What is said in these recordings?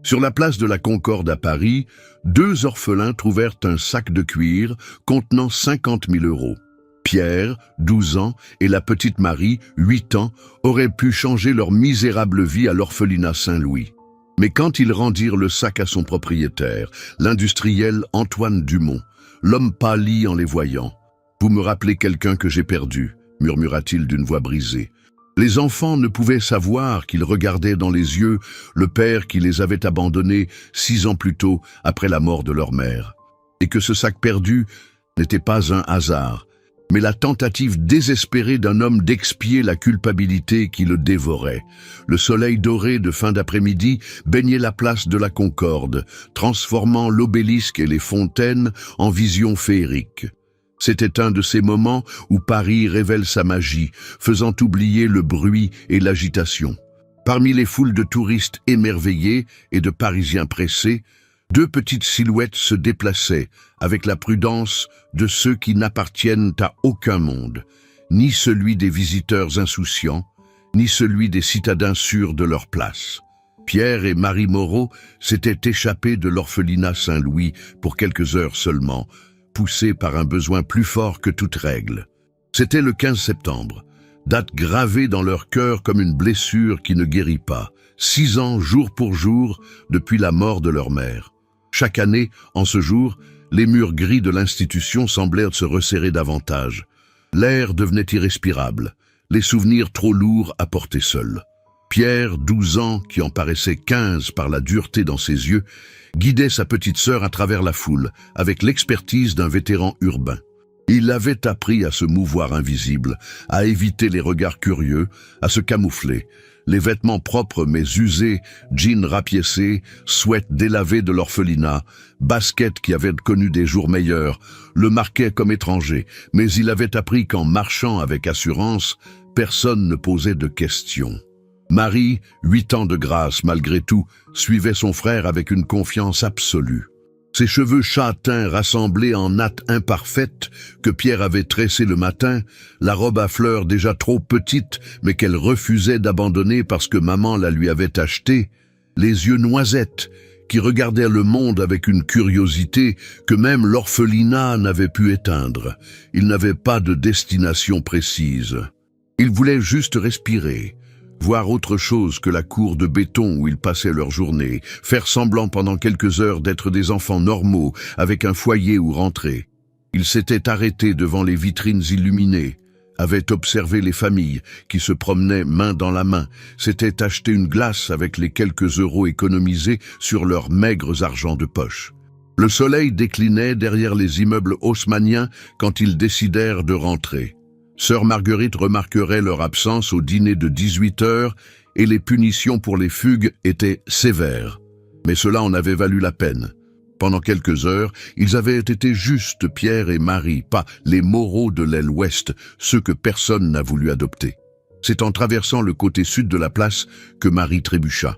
Sur la place de la Concorde à Paris, deux orphelins trouvèrent un sac de cuir contenant 50 000 euros. Pierre, 12 ans, et la petite Marie, 8 ans, auraient pu changer leur misérable vie à l'orphelinat Saint-Louis. Mais quand ils rendirent le sac à son propriétaire, l'industriel Antoine Dumont, l'homme pâlit en les voyant. « Vous me rappelez quelqu'un que j'ai perdu » murmura-t-il d'une voix brisée. Les enfants ne pouvaient savoir qu'ils regardaient dans les yeux le père qui les avait abandonnés 6 ans plus tôt après la mort de leur mère. Et que ce sac perdu n'était pas un hasard, mais la tentative désespérée d'un homme d'expier la culpabilité qui le dévorait. Le soleil doré de fin d'après-midi baignait la place de la Concorde, transformant l'obélisque et les fontaines en visions féeriques. C'était un de ces moments où Paris révèle sa magie, faisant oublier le bruit et l'agitation. Parmi les foules de touristes émerveillés et de Parisiens pressés, deux petites silhouettes se déplaçaient avec la prudence de ceux qui n'appartiennent à aucun monde, ni celui des visiteurs insouciants, ni celui des citadins sûrs de leur place. Pierre et Marie Moreau s'étaient échappés de l'orphelinat Saint-Louis pour quelques heures seulement, poussés par un besoin plus fort que toute règle. C'était le 15 septembre, date gravée dans leur cœur comme une blessure qui ne guérit pas, 6 ans jour pour jour depuis la mort de leur mère. Chaque année, en ce jour, les murs gris de l'institution semblèrent se resserrer davantage. L'air devenait irrespirable, les souvenirs trop lourds à porter seuls. Pierre, 12 ans, qui en paraissait 15 par la dureté dans ses yeux, guidait sa petite sœur à travers la foule, avec l'expertise d'un vétéran urbain. Il avait appris à se mouvoir invisible, à éviter les regards curieux, à se camoufler. Les vêtements propres mais usés, jeans rapiécés, sweats délavés de l'orphelinat, baskets qui avaient connu des jours meilleurs, le marquaient comme étranger, mais il avait appris qu'en marchant avec assurance, personne ne posait de questions. Marie, 8 ans de grâce malgré tout, suivait son frère avec une confiance absolue. Ses cheveux châtains rassemblés en nattes imparfaites que Pierre avait tressées le matin, la robe à fleurs déjà trop petite mais qu'elle refusait d'abandonner parce que maman la lui avait achetée, les yeux noisettes qui regardaient le monde avec une curiosité que même l'orphelinat n'avait pu éteindre. Il n'avait pas de destination précise. Il voulait juste respirer, voir autre chose que la cour de béton où ils passaient leur journée, faire semblant pendant quelques heures d'être des enfants normaux avec un foyer où rentrer. Ils s'étaient arrêtés devant les vitrines illuminées, avaient observé les familles qui se promenaient main dans la main, s'étaient acheté une glace avec les quelques euros économisés sur leurs maigres argents de poche. Le soleil déclinait derrière les immeubles haussmanniens quand ils décidèrent de rentrer. Sœur Marguerite remarquerait leur absence au dîner de 18 heures et les punitions pour les fugues étaient sévères. Mais cela en avait valu la peine. Pendant quelques heures, ils avaient été justes, Pierre et Marie, pas les Moreau de l'aile ouest, ceux que personne n'a voulu adopter. C'est en traversant le côté sud de la place que Marie trébucha.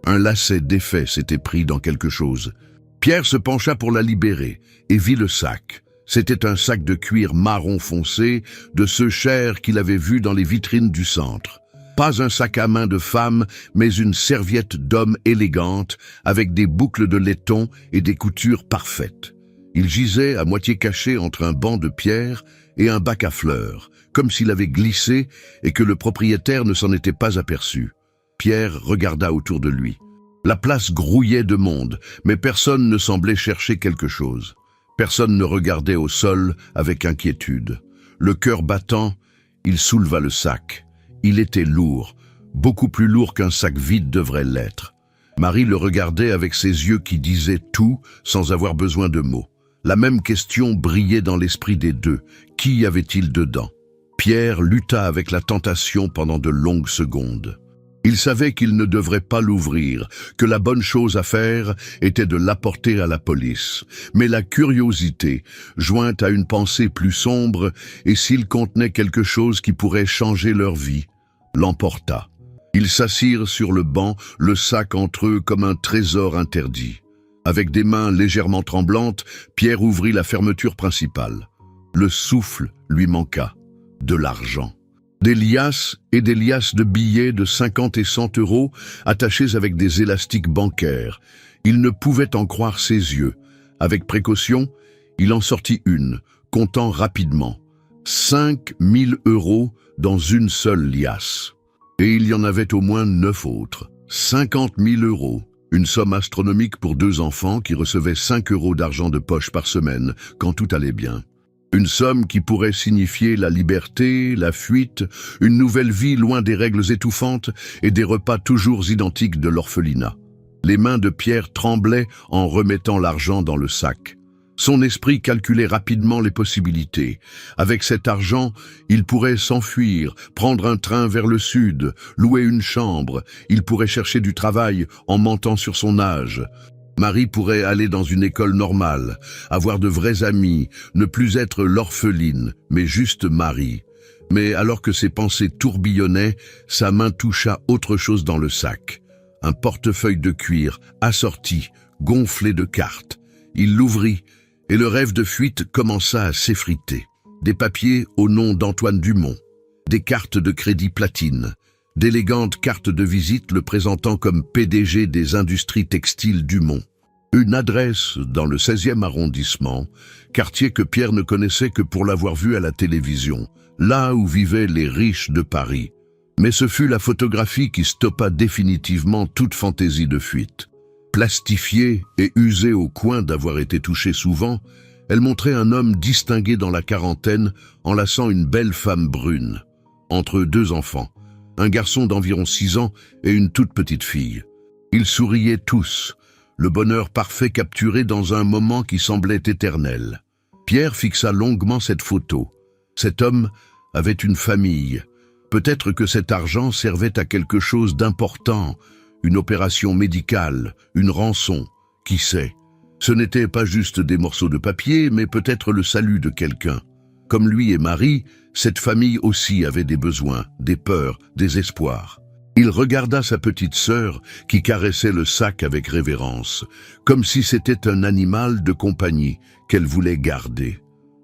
Un lacet défait s'était pris dans quelque chose. Pierre se pencha pour la libérer et vit le sac. C'était un sac de cuir marron foncé, de ce cher qu'il avait vu dans les vitrines du centre. Pas un sac à main de femme, mais une serviette d'homme élégante, avec des boucles de laiton et des coutures parfaites. Il gisait à moitié caché entre un banc de pierre et un bac à fleurs, comme s'il avait glissé et que le propriétaire ne s'en était pas aperçu. Pierre regarda autour de lui. La place grouillait de monde, mais personne ne semblait chercher quelque chose. Personne ne regardait au sol avec inquiétude. Le cœur battant, il souleva le sac. Il était lourd, beaucoup plus lourd qu'un sac vide devrait l'être. Marie le regardait avec ses yeux qui disaient tout sans avoir besoin de mots. La même question brillait dans l'esprit des deux. Qui y avait-il dedans? Pierre lutta avec la tentation pendant de longues secondes. Il savait qu'il ne devrait pas l'ouvrir, que la bonne chose à faire était de l'apporter à la police. Mais la curiosité, jointe à une pensée plus sombre, et s'il contenait quelque chose qui pourrait changer leur vie, l'emporta. Ils s'assirent sur le banc, le sac entre eux comme un trésor interdit. Avec des mains légèrement tremblantes, Pierre ouvrit la fermeture principale. Le souffle lui manqua. De l'argent. Des liasses et des liasses de billets de 50 et 100 euros attachés avec des élastiques bancaires. Il ne pouvait en croire ses yeux. Avec précaution, il en sortit une, comptant rapidement. 5 000 euros dans une seule liasse. Et il y en avait au moins 9 autres. 50 000 euros. Une somme astronomique pour 2 enfants qui recevaient 5 euros d'argent de poche par semaine, quand tout allait bien. Une somme qui pourrait signifier la liberté, la fuite, une nouvelle vie loin des règles étouffantes et des repas toujours identiques de l'orphelinat. Les mains de Pierre tremblaient en remettant l'argent dans le sac. Son esprit calculait rapidement les possibilités. Avec cet argent, il pourrait s'enfuir, prendre un train vers le sud, louer une chambre. Il pourrait chercher du travail en mentant sur son âge. Marie pourrait aller dans une école normale, avoir de vrais amis, ne plus être l'orpheline, mais juste Marie. Mais alors que ses pensées tourbillonnaient, sa main toucha autre chose dans le sac. Un portefeuille de cuir, assorti, gonflé de cartes. Il l'ouvrit, et le rêve de fuite commença à s'effriter. Des papiers au nom d'Antoine Dumont, des cartes de crédit platine, d'élégantes cartes de visite le présentant comme PDG des industries textiles Dumont. Une adresse dans le 16e arrondissement, quartier que Pierre ne connaissait que pour l'avoir vu à la télévision, là où vivaient les riches de Paris. Mais ce fut la photographie qui stoppa définitivement toute fantaisie de fuite. Plastifiée et usée au coin d'avoir été touchée souvent, elle montrait un homme distingué dans la quarantaine, enlaçant une belle femme brune, entre 2 enfants. Un garçon d'environ 6 ans et une toute petite fille. Ils souriaient tous, le bonheur parfait capturé dans un moment qui semblait éternel. Pierre fixa longuement cette photo. Cet homme avait une famille. Peut-être que cet argent servait à quelque chose d'important, une opération médicale, une rançon, qui sait. Ce n'était pas juste des morceaux de papier, mais peut-être le salut de quelqu'un. Comme lui et Marie, cette famille aussi avait des besoins, des peurs, des espoirs. Il regarda sa petite sœur qui caressait le sac avec révérence, comme si c'était un animal de compagnie qu'elle voulait garder.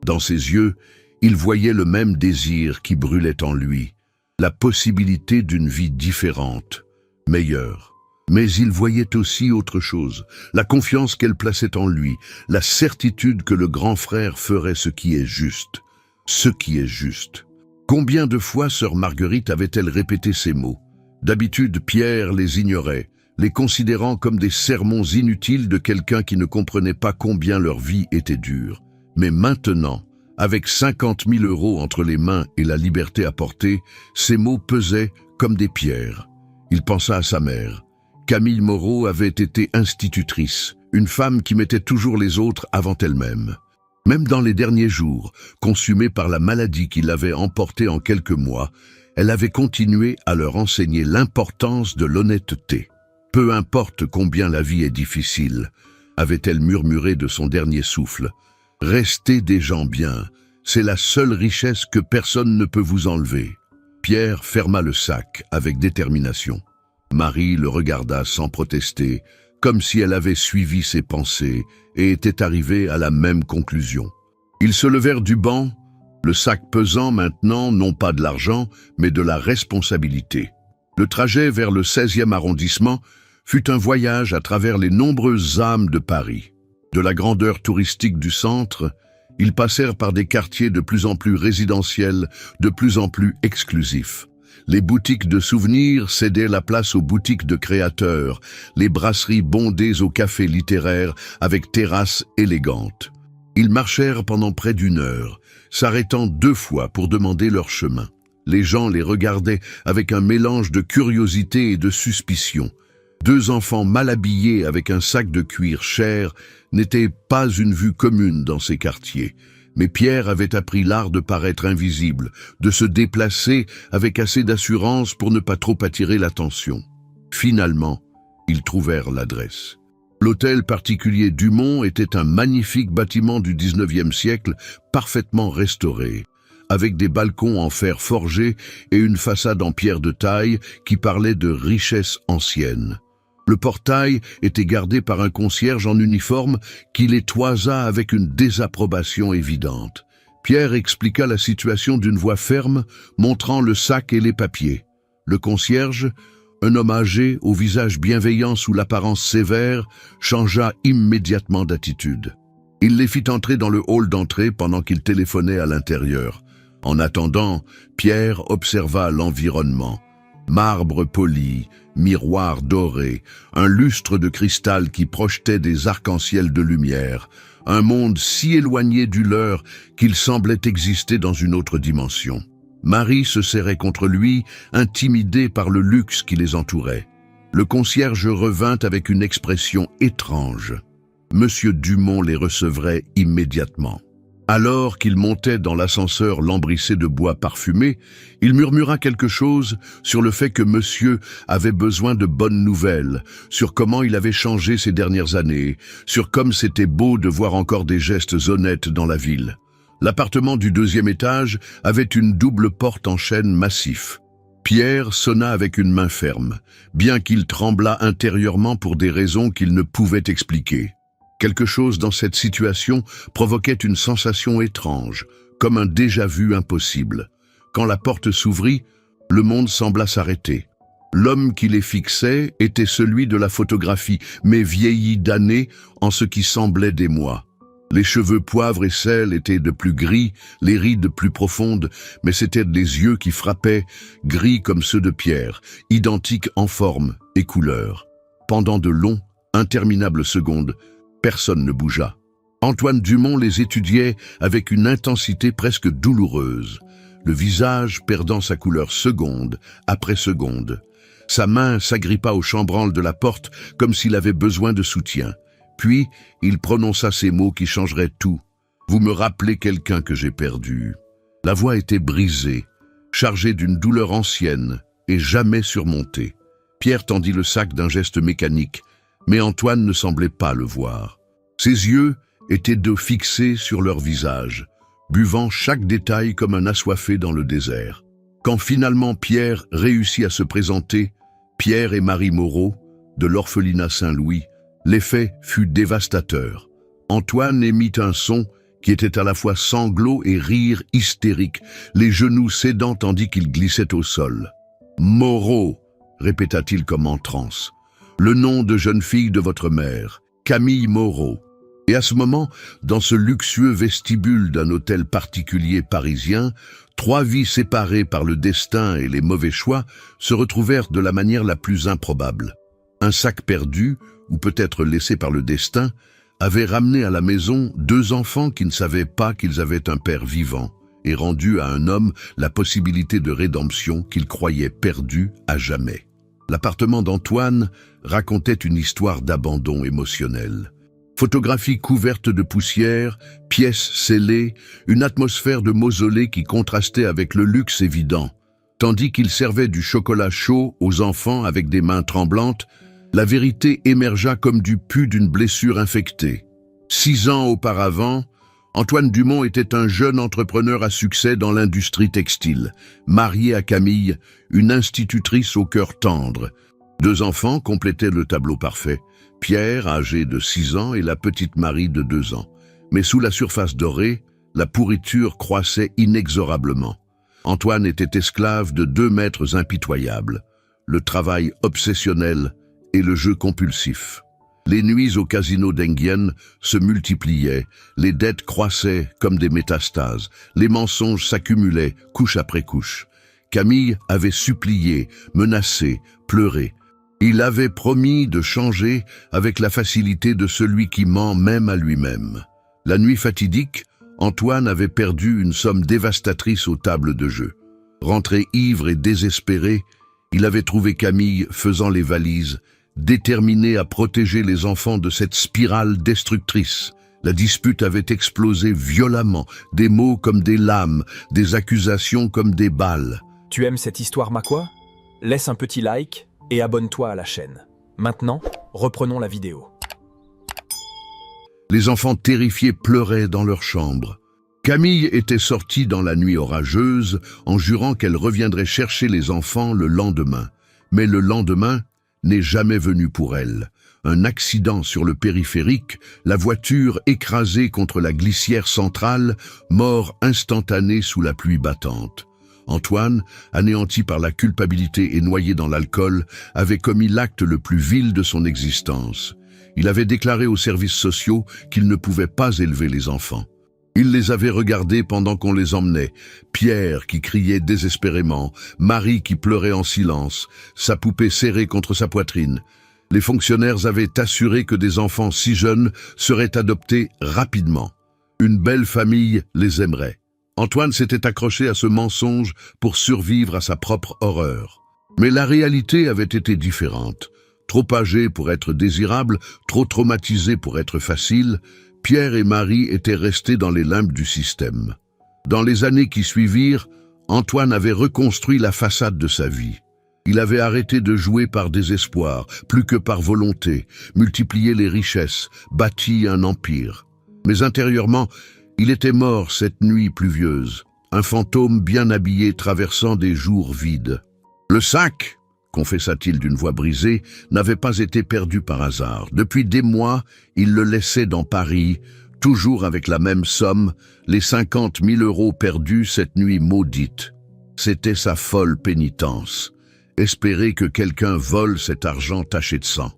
Dans ses yeux, il voyait le même désir qui brûlait en lui, la possibilité d'une vie différente, meilleure. Mais il voyait aussi autre chose, la confiance qu'elle plaçait en lui, la certitude que le grand frère ferait ce qui est juste. Ce qui est juste. Combien de fois sœur Marguerite avait-elle répété ces mots? D'habitude, Pierre les ignorait, les considérant comme des sermons inutiles de quelqu'un qui ne comprenait pas combien leur vie était dure. Mais maintenant, avec 50 000 euros entre les mains et la liberté apportée, ces mots pesaient comme des pierres. Il pensa à sa mère. Camille Moreau avait été institutrice, une femme qui mettait toujours les autres avant elle-même. Même dans les derniers jours, consumée par la maladie qui l'avait emportée en quelques mois, elle avait continué à leur enseigner l'importance de l'honnêteté. Peu importe combien la vie est difficile, avait-elle murmuré de son dernier souffle. Restez des gens bien, c'est la seule richesse que personne ne peut vous enlever. Pierre ferma le sac avec détermination. Marie le regarda sans protester, comme si elle avait suivi ses pensées et était arrivée à la même conclusion. Ils se levèrent du banc, le sac pesant maintenant non pas de l'argent, mais de la responsabilité. Le trajet vers le 16e arrondissement fut un voyage à travers les nombreuses âmes de Paris. De la grandeur touristique du centre, ils passèrent par des quartiers de plus en plus résidentiels, de plus en plus exclusifs. Les boutiques de souvenirs cédaient la place aux boutiques de créateurs, les brasseries bondées aux cafés littéraires avec terrasses élégantes. Ils marchèrent pendant près d'1 heure, s'arrêtant 2 fois pour demander leur chemin. Les gens les regardaient avec un mélange de curiosité et de suspicion. 2 enfants mal habillés avec un sac de cuir cher n'était pas une vue commune dans ces quartiers. Mais Pierre avait appris l'art de paraître invisible, de se déplacer avec assez d'assurance pour ne pas trop attirer l'attention. Finalement, ils trouvèrent l'adresse. L'hôtel particulier Dumont était un magnifique bâtiment du 19e siècle, parfaitement restauré, avec des balcons en fer forgé et une façade en pierre de taille qui parlait de richesse ancienne. Le portail était gardé par un concierge en uniforme qui les toisa avec une désapprobation évidente. Pierre expliqua la situation d'une voix ferme, montrant le sac et les papiers. Le concierge, un homme âgé, au visage bienveillant sous l'apparence sévère, changea immédiatement d'attitude. Il les fit entrer dans le hall d'entrée pendant qu'il téléphonait à l'intérieur. En attendant, Pierre observa l'environnement. Marbre poli, miroir doré, un lustre de cristal qui projetait des arcs-en-ciel de lumière, un monde si éloigné du leur qu'il semblait exister dans une autre dimension. Marie se serrait contre lui, intimidée par le luxe qui les entourait. Le concierge revint avec une expression étrange. Monsieur Dumont les recevrait immédiatement. Alors qu'il montait dans l'ascenseur lambrissé de bois parfumé, il murmura quelque chose sur le fait que monsieur avait besoin de bonnes nouvelles, sur comment il avait changé ces dernières années, sur comme c'était beau de voir encore des gestes honnêtes dans la ville. L'appartement du 2e étage avait une double porte en chêne massif. Pierre sonna avec une main ferme, bien qu'il tremblât intérieurement pour des raisons qu'il ne pouvait expliquer. Quelque chose dans cette situation provoquait une sensation étrange, comme un déjà-vu impossible. Quand la porte s'ouvrit, le monde sembla s'arrêter. L'homme qui les fixait était celui de la photographie, mais vieilli d'années en ce qui semblait des mois. Les cheveux poivre et sel étaient de plus gris, les rides plus profondes, mais c'étaient des yeux qui frappaient, gris comme ceux de Pierre, identiques en forme et couleur. Pendant de longs, interminables secondes, personne ne bougea. Antoine Dumont les étudiait avec une intensité presque douloureuse, le visage perdant sa couleur seconde après seconde. Sa main s'agrippa au chambranle de la porte comme s'il avait besoin de soutien. Puis, il prononça ces mots qui changeraient tout. « Vous me rappelez quelqu'un que j'ai perdu. » La voix était brisée, chargée d'une douleur ancienne et jamais surmontée. Pierre tendit le sac d'un geste mécanique, mais Antoine ne semblait pas le voir. Ses yeux étaient deux fixés sur leur visage, buvant chaque détail comme un assoiffé dans le désert. Quand finalement Pierre réussit à se présenter, Pierre et Marie Moreau, de l'orphelinat Saint-Louis, l'effet fut dévastateur. Antoine émit un son qui était à la fois sanglot et rire hystérique, les genoux cédant tandis qu'il glissait au sol. « Moreau !» répéta-t-il comme en transe. « Le nom de jeune fille de votre mère, Camille Moreau. » Et à ce moment, dans ce luxueux vestibule d'un hôtel particulier parisien, 3 vies séparées par le destin et les mauvais choix se retrouvèrent de la manière la plus improbable. Un sac perdu, ou peut-être laissé par le destin, avait ramené à la maison 2 enfants qui ne savaient pas qu'ils avaient un père vivant et rendu à un homme la possibilité de rédemption qu'il croyait perdue à jamais. L'appartement d'Antoine racontait une histoire d'abandon émotionnel. Photographies couvertes de poussière, pièces scellées, une atmosphère de mausolée qui contrastait avec le luxe évident. Tandis qu'il servait du chocolat chaud aux enfants avec des mains tremblantes, la vérité émergea comme du pus d'une blessure infectée. 6 ans auparavant, Antoine Dumont était un jeune entrepreneur à succès dans l'industrie textile, marié à Camille, une institutrice au cœur tendre. 2 enfants complétaient le tableau parfait. Pierre, âgé de 6 ans, et la petite Marie de 2 ans. Mais sous la surface dorée, la pourriture croissait inexorablement. Antoine était esclave de 2 maîtres impitoyables, le travail obsessionnel et le jeu compulsif. Les nuits au casino d'Enghien se multipliaient, les dettes croissaient comme des métastases, les mensonges s'accumulaient couche après couche. Camille avait supplié, menacé, pleuré. Il avait promis de changer avec la facilité de celui qui ment même à lui-même. La nuit fatidique, Antoine avait perdu une somme dévastatrice aux tables de jeu. Rentré ivre et désespéré, il avait trouvé Camille faisant les valises, déterminé à protéger les enfants de cette spirale destructrice. La dispute avait explosé violemment, des mots comme des lames, des accusations comme des balles. Tu aimes cette histoire, ma quoi? Laisse un petit like et abonne-toi à la chaîne. Maintenant, reprenons la vidéo. Les enfants terrifiés pleuraient dans leur chambre. Camille était sortie dans la nuit orageuse en jurant qu'elle reviendrait chercher les enfants le lendemain. Mais le lendemain n'est jamais venu pour elle. un accident sur le périphérique, la voiture écrasée contre la glissière centrale, mort instantanée sous la pluie battante. Antoine, anéanti par la culpabilité et noyé dans l'alcool, avait commis l'acte le plus vil de son existence. Il avait déclaré aux services sociaux qu'il ne pouvait pas élever les enfants. Il les avait regardés pendant qu'on les emmenait. Pierre qui criait désespérément, Marie qui pleurait en silence, sa poupée serrée contre sa poitrine. Les fonctionnaires avaient assuré que des enfants si jeunes seraient adoptés rapidement. Une belle famille les aimerait. Antoine s'était accroché à ce mensonge pour survivre à sa propre horreur. Mais la réalité avait été différente. Trop âgé pour être désirable, trop traumatisé pour être facile, Pierre et Marie étaient restés dans les limbes du système. Dans les années qui suivirent, Antoine avait reconstruit la façade de sa vie. Il avait arrêté de jouer par désespoir, plus que par volonté, multiplié les richesses, bâti un empire. Mais intérieurement, il était mort cette nuit pluvieuse, un fantôme bien habillé traversant des jours vides. Le sac, confessa-t-il d'une voix brisée, n'avait pas été perdu par hasard. Depuis des mois, il le laissait dans Paris, toujours avec la même somme, les 50 000 € perdus cette nuit maudite. C'était sa folle pénitence. Espérer que quelqu'un vole cet argent taché de sang.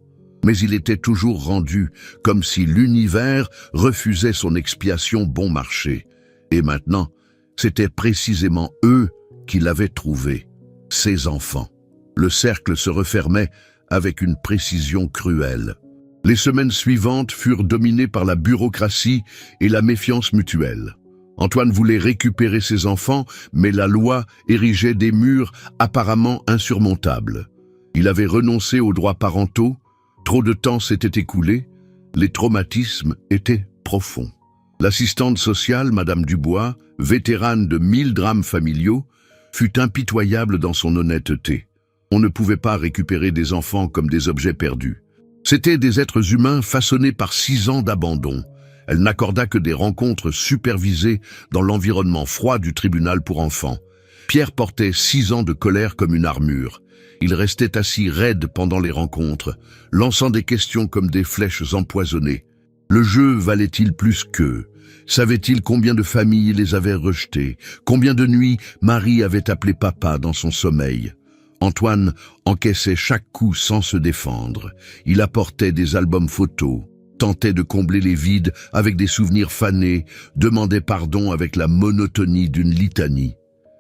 Mais il était toujours rendu, comme si l'univers refusait son expiation bon marché. Et maintenant, c'était précisément eux qui l'avaient trouvé, ses enfants. Le cercle se refermait avec une précision cruelle. Les semaines suivantes furent dominées par la bureaucratie et la méfiance mutuelle. Antoine voulait récupérer ses enfants, mais la loi érigeait des murs apparemment insurmontables. Il avait renoncé aux droits parentaux, trop de temps s'était écoulé, les traumatismes étaient profonds. L'assistante sociale, Madame Dubois, vétérane de 1000 drames familiaux, fut impitoyable dans son honnêteté. On ne pouvait pas récupérer des enfants comme des objets perdus. C'étaient des êtres humains façonnés par 6 ans d'abandon. Elle n'accorda que des rencontres supervisées dans l'environnement froid du tribunal pour enfants. Pierre portait 6 ans de colère comme une armure. Il restait assis raide pendant les rencontres, lançant des questions comme des flèches empoisonnées. Le jeu valait-il plus qu'eux? Savait-il combien de familles les avaient rejetés? Combien de nuits Marie avait appelé papa dans son sommeil? Antoine encaissait chaque coup sans se défendre. Il apportait des albums photos, tentait de combler les vides avec des souvenirs fanés, demandait pardon avec la monotonie d'une litanie.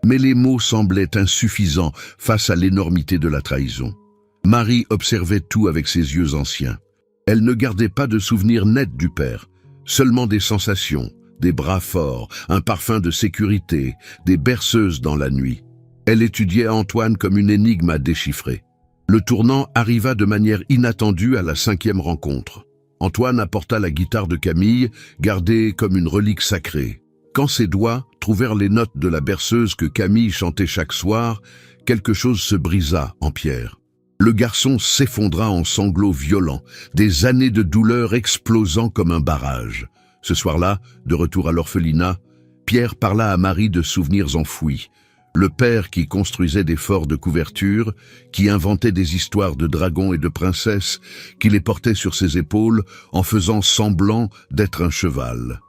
Mais les mots semblaient insuffisants face à l'énormité de la trahison. Marie observait tout avec ses yeux anciens. Elle ne gardait pas de souvenirs nets du père, seulement des sensations, des bras forts, un parfum de sécurité, des berceuses dans la nuit. Elle étudiait Antoine comme une énigme à déchiffrer. Le tournant arriva de manière inattendue à la 5e rencontre. Antoine apporta la guitare de Camille, gardée comme une relique sacrée. Quand ses doigts trouvèrent les notes de la berceuse que Camille chantait chaque soir, quelque chose se brisa en Pierre. Le garçon s'effondra en sanglots violents, des années de douleur explosant comme un barrage. Ce soir-là, de retour à l'orphelinat, Pierre parla à Marie de souvenirs enfouis. Le père qui construisait des forts de couverture, qui inventait des histoires de dragons et de princesses, qui les portait sur ses épaules en faisant semblant d'être un cheval.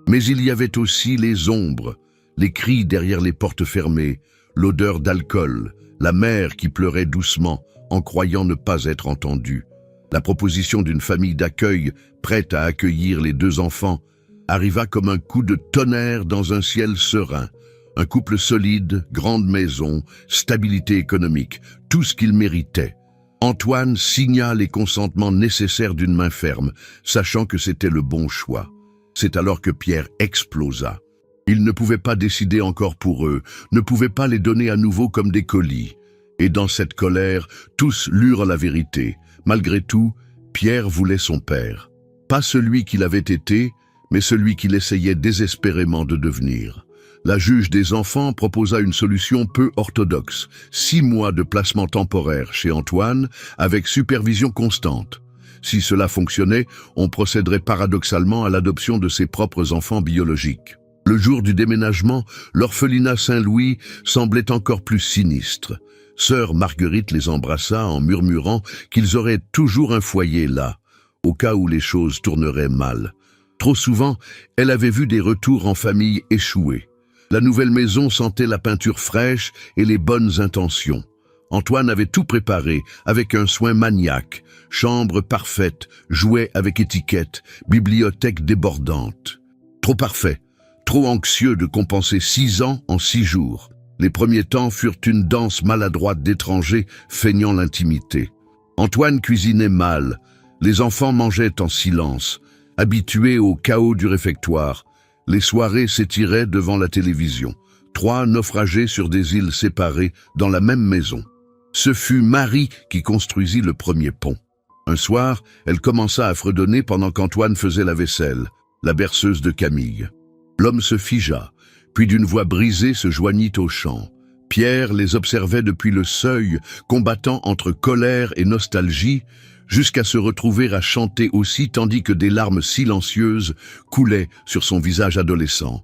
Mais il y avait aussi les ombres, les cris derrière les portes fermées, l'odeur d'alcool, la mère qui pleurait doucement en croyant ne pas être entendue. La proposition d'une famille d'accueil prête à accueillir les 2 enfants arriva comme un coup de tonnerre dans un ciel serein. Un couple solide, grande maison, stabilité économique, tout ce qu'il méritait. Antoine signa les consentements nécessaires d'une main ferme, sachant que c'était le bon choix. C'est alors que Pierre explosa. Il ne pouvait pas décider encore pour eux, ne pouvait pas les donner à nouveau comme des colis. Et dans cette colère, tous lurent la vérité. Malgré tout, Pierre voulait son père. Pas celui qu'il avait été, mais celui qu'il essayait désespérément de devenir. La juge des enfants proposa une solution peu orthodoxe, 6 mois de placement temporaire chez Antoine avec supervision constante. Si cela fonctionnait, on procéderait paradoxalement à l'adoption de ses propres enfants biologiques. Le jour du déménagement, l'orphelinat Saint-Louis semblait encore plus sinistre. Sœur Marguerite les embrassa en murmurant qu'ils auraient toujours un foyer là. au cas où les choses tourneraient mal. Trop souvent, elle avait vu des retours en famille échouer. La nouvelle maison sentait la peinture fraîche et les bonnes intentions. Antoine avait tout préparé avec un soin maniaque. Chambre parfaite, jouets avec étiquette, bibliothèque débordante. Trop parfait, trop anxieux de compenser 6 ans en 6 jours. Les premiers temps furent une danse maladroite d'étrangers feignant l'intimité. Antoine cuisinait mal. Les enfants mangeaient en silence, habitués au chaos du réfectoire. Les soirées s'étiraient devant la télévision. 3 naufragés sur des îles séparées dans la même maison. Ce fut Marie qui construisit le premier pont. Un soir, elle commença à fredonner pendant qu'Antoine faisait la vaisselle, la berceuse de Camille. L'homme se figea, puis d'une voix brisée se joignit au chant. Pierre les observait depuis le seuil, combattant entre colère et nostalgie, jusqu'à se retrouver à chanter aussi tandis que des larmes silencieuses coulaient sur son visage adolescent.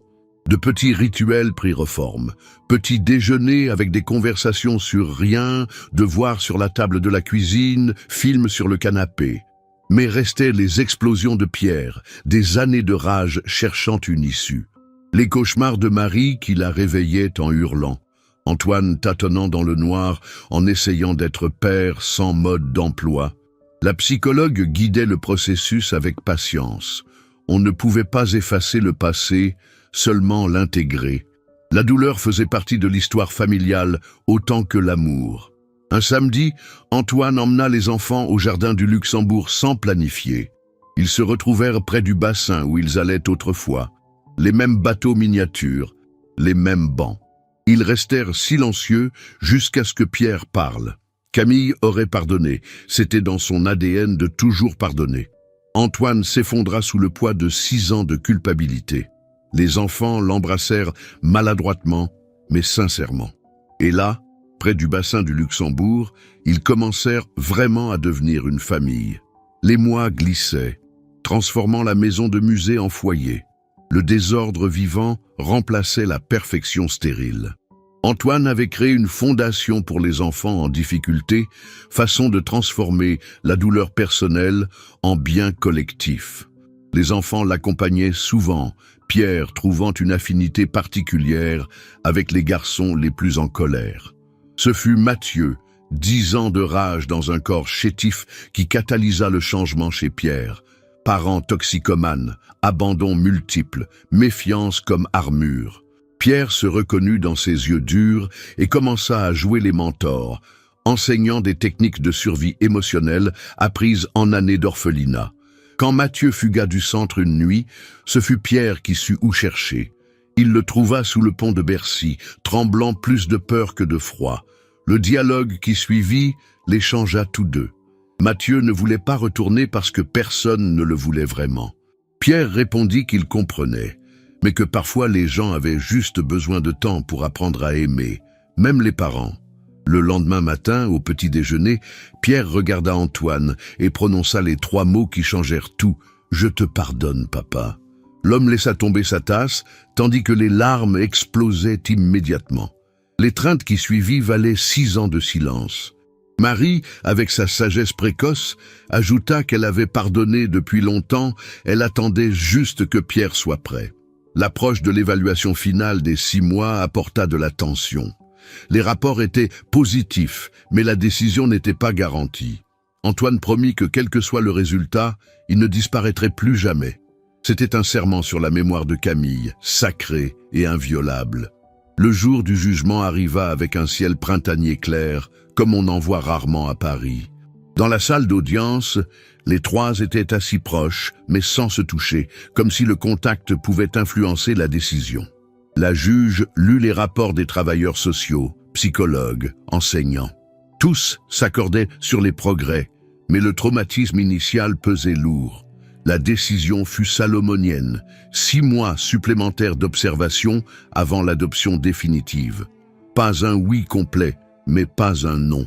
De petits rituels prirent forme. Petit déjeuner avec des conversations sur rien, devoirs sur la table de la cuisine, films sur le canapé. Mais restaient les explosions de Pierre, des années de rage cherchant une issue. Les cauchemars de Marie qui la réveillaient en hurlant. Antoine tâtonnant dans le noir en essayant d'être père sans mode d'emploi. La psychologue guidait le processus avec patience. On ne pouvait pas effacer le passé, seulement l'intégrer. La douleur faisait partie de l'histoire familiale autant que l'amour. Un samedi, Antoine emmena les enfants au jardin du Luxembourg sans planifier. Ils se retrouvèrent près du bassin où ils allaient autrefois. Les mêmes bateaux miniatures, les mêmes bancs. Ils restèrent silencieux jusqu'à ce que Pierre parle. Camille aurait pardonné, c'était dans son ADN de toujours pardonner. Antoine s'effondra sous le poids de 6 ans de culpabilité. Les enfants l'embrassèrent maladroitement, mais sincèrement. Et là, près du bassin du Luxembourg, ils commencèrent vraiment à devenir une famille. Les mois glissaient, transformant la maison de musée en foyer. Le désordre vivant remplaçait la perfection stérile. Antoine avait créé une fondation pour les enfants en difficulté, façon de transformer la douleur personnelle en bien collectif. Les enfants l'accompagnaient souvent, Pierre trouvant une affinité particulière avec les garçons les plus en colère. Ce fut Mathieu, 10 ans de rage dans un corps chétif qui catalysa le changement chez Pierre. Parents toxicomanes, abandon multiple, méfiance comme armure. Pierre se reconnut dans ses yeux durs et commença à jouer les mentors, enseignant des techniques de survie émotionnelle apprises en années d'orphelinat. Quand Mathieu fuga du centre une nuit, ce fut Pierre qui sut où chercher. Il le trouva sous le pont de Bercy, tremblant plus de peur que de froid. Le dialogue qui suivit les changea tous deux. Mathieu ne voulait pas retourner parce que personne ne le voulait vraiment. Pierre répondit qu'il comprenait, mais que parfois les gens avaient juste besoin de temps pour apprendre à aimer, même les parents. Le lendemain matin, au petit déjeuner, Pierre regarda Antoine et prononça les 3 mots qui changèrent tout. « Je te pardonne, papa ». L'homme laissa tomber sa tasse, tandis que les larmes explosaient immédiatement. L'étreinte qui suivit valait 6 ans de silence. Marie, avec sa sagesse précoce, ajouta qu'elle avait pardonné depuis longtemps, elle attendait juste que Pierre soit prêt. L'approche de l'évaluation finale des 6 mois apporta de la tension. Les rapports étaient positifs, mais la décision n'était pas garantie. Antoine promit que quel que soit le résultat, il ne disparaîtrait plus jamais. C'était un serment sur la mémoire de Camille, sacré et inviolable. Le jour du jugement arriva avec un ciel printanier clair, comme on en voit rarement à Paris. Dans la salle d'audience, les 3 étaient assis proches, mais sans se toucher, comme si le contact pouvait influencer la décision. La juge lut les rapports des travailleurs sociaux, psychologues, enseignants. Tous s'accordaient sur les progrès, mais le traumatisme initial pesait lourd. La décision fut salomonienne, 6 mois supplémentaires d'observation avant l'adoption définitive. Pas un oui complet, mais pas un non.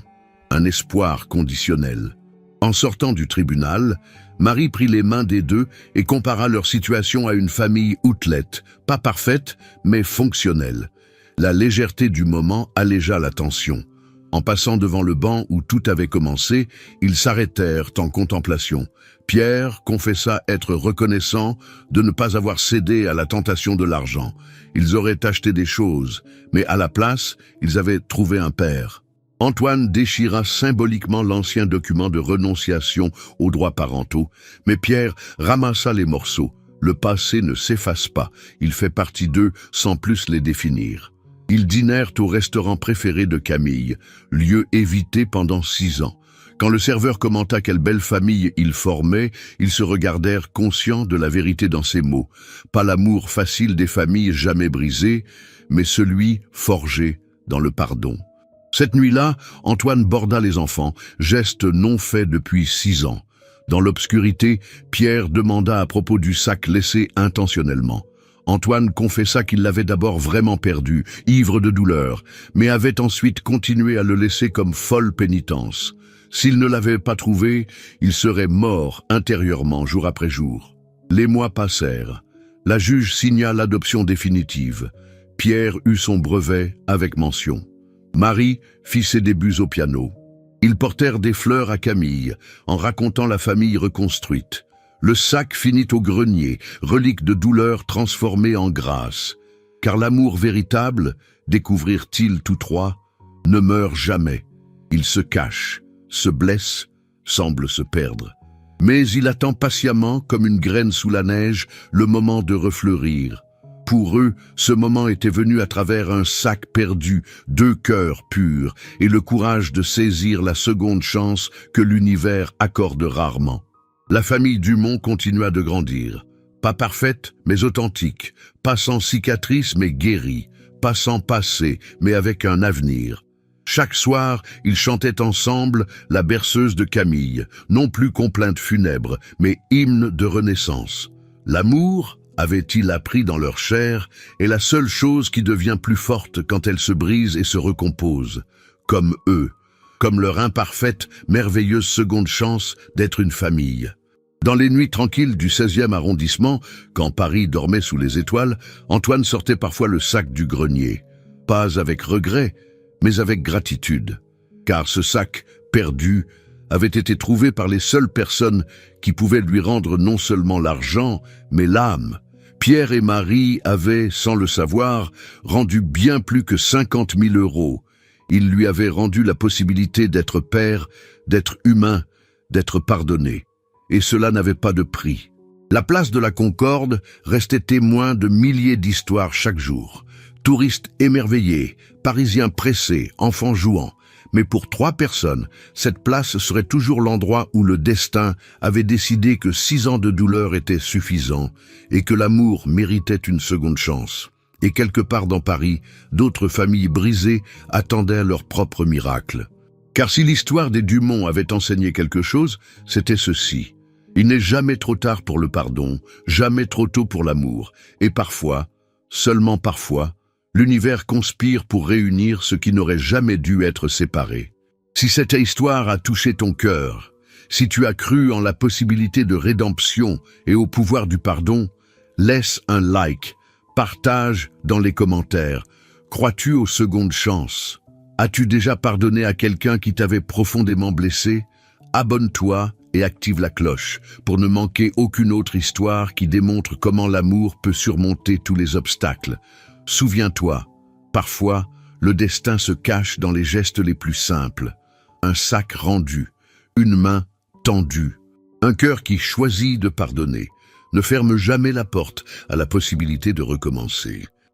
Un espoir conditionnel. En sortant du tribunal, Marie prit les mains des 2 et compara leur situation à une famille outlette, pas parfaite, mais fonctionnelle. La légèreté du moment allégea la tension. En passant devant le banc où tout avait commencé, ils s'arrêtèrent en contemplation. Pierre confessa être reconnaissant de ne pas avoir cédé à la tentation de l'argent. Ils auraient acheté des choses, mais à la place, ils avaient trouvé un père. Antoine déchira symboliquement l'ancien document de renonciation aux droits parentaux, mais Pierre ramassa les morceaux. Le passé ne s'efface pas, il fait partie d'eux sans plus les définir. Ils dînèrent au restaurant préféré de Camille, lieu évité pendant 6 ans. Quand le serveur commenta quelle belle famille ils formaient, ils se regardèrent conscients de la vérité dans ces mots. Pas l'amour facile des familles jamais brisées, mais celui forgé dans le pardon. Cette nuit-là, Antoine borda les enfants, geste non fait depuis 6 ans. Dans l'obscurité, Pierre demanda à propos du sac laissé intentionnellement. Antoine confessa qu'il l'avait d'abord vraiment perdu, ivre de douleur, mais avait ensuite continué à le laisser comme folle pénitence. S'il ne l'avait pas trouvé, il serait mort intérieurement jour après jour. Les mois passèrent. La juge signa l'adoption définitive. Pierre eut son brevet avec mention. Marie fit ses débuts au piano. Ils portèrent des fleurs à Camille, en racontant la famille reconstruite. Le sac finit au grenier, relique de douleur transformée en grâce. Car l'amour véritable, découvrirent-ils tous trois, ne meurt jamais. Il se cache, se blesse, semble se perdre. Mais il attend patiemment, comme une graine sous la neige, le moment de refleurir. Pour eux, ce moment était venu à travers un sac perdu, 2 cœurs purs, et le courage de saisir la seconde chance que l'univers accorde rarement. La famille Dumont continua de grandir. Pas parfaite, mais authentique. Pas sans cicatrices, mais guérie. Pas sans passé, mais avec un avenir. Chaque soir, ils chantaient ensemble la berceuse de Camille, non plus complainte funèbre, mais hymne de renaissance. L'amour, avaient-ils appris dans leur chair, est la seule chose qui devient plus forte quand elle se brise et se recompose, comme eux, comme leur imparfaite, merveilleuse seconde chance d'être une famille. Dans les nuits tranquilles du 16e arrondissement, quand Paris dormait sous les étoiles, Antoine sortait parfois le sac du grenier. Pas avec regret, mais avec gratitude. Car ce sac, perdu, avait été trouvé par les seules personnes qui pouvaient lui rendre non seulement l'argent, mais l'âme. Pierre et Marie avaient, sans le savoir, rendu bien plus que 50 000 €. Ils lui avaient rendu la possibilité d'être père, d'être humain, d'être pardonné. Et cela n'avait pas de prix. La place de la Concorde restait témoin de milliers d'histoires chaque jour. Touristes émerveillés, Parisiens pressés, enfants jouant. Mais pour 3 personnes, cette place serait toujours l'endroit où le destin avait décidé que 6 ans de douleur étaient suffisants et que l'amour méritait une seconde chance. Et quelque part dans Paris, d'autres familles brisées attendaient leur propre miracle. Car si l'histoire des Dumont avait enseigné quelque chose, c'était ceci. Il n'est jamais trop tard pour le pardon, jamais trop tôt pour l'amour. Et parfois, seulement parfois, l'univers conspire pour réunir ce qui n'aurait jamais dû être séparé. Si cette histoire a touché ton cœur, si tu as cru en la possibilité de rédemption et au pouvoir du pardon, laisse un like, partage dans les commentaires. Crois-tu aux secondes chances? As-tu déjà pardonné à quelqu'un qui t'avait profondément blessé? Abonne-toi et active la cloche pour ne manquer aucune autre histoire qui démontre comment l'amour peut surmonter tous les obstacles. Souviens-toi, parfois, le destin se cache dans les gestes les plus simples. Un sac rendu, une main tendue, un cœur qui choisit de pardonner, ne ferme jamais la porte à la possibilité de recommencer.